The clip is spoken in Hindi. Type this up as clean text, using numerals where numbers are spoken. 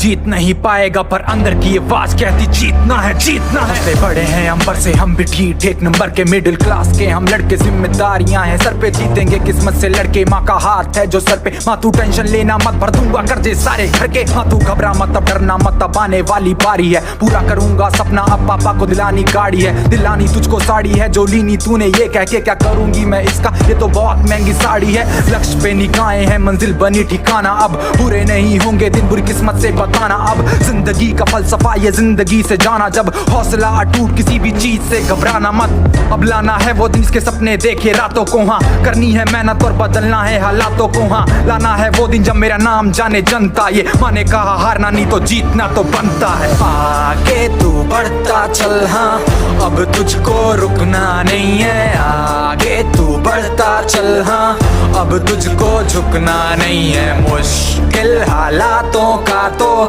जीत नहीं पाएगा पर अंदर की आवाज कहती जीतना है, जीतना है। से बड़े हैं अंबर से, हम भी ठीक एक नंबर के मिडिल क्लास के हम लड़के, जिम्मेदारियां हैं सर पे, जीतेंगे किस्मत से लड़के। माँ का हाथ है जो सर पे, माँ तू टेंशन लेना मत, भर दूंगा कर्जे सारे घर के। माँ तू घबरा मत, अब डरना मत, अब आने वाली बारी है, पूरा करूंगा सपना। अब पापा को दिलानी गाड़ी है, दिलानी तुझको साड़ी है जो लीनी तूने, ये कह के क्या करूंगी मैं इसका, ये तो बहुत महंगी साड़ी है। लक्ष्य पे निगाहें हैं, मंजिल बनी ठिकाना, अब बुरे नहीं होंगे दिन, बुरी किस्मत से बताना। अब जिंदगी का फलसफा ये जिंदगी से जाना, जब हौसला अटूट किसी भी चीज से घबराना मत। अब लाना है वो दिन जिसके सपने देखे रातों को, हाँ करनी है मेहनत और बदलना है हालातों को। हाँ लाना है वो दिन जब मेरा नाम जाने जनता, ये माने कहा हारना नहीं तो जीतना तो बनता है। आगे तू बढ़ता चल, हाँ अब तुझको रुकना नहीं है। आगे तू बढ़ता चल, हाँ अब तुझको झुकना नहीं है। मुश्किल हालातों का तो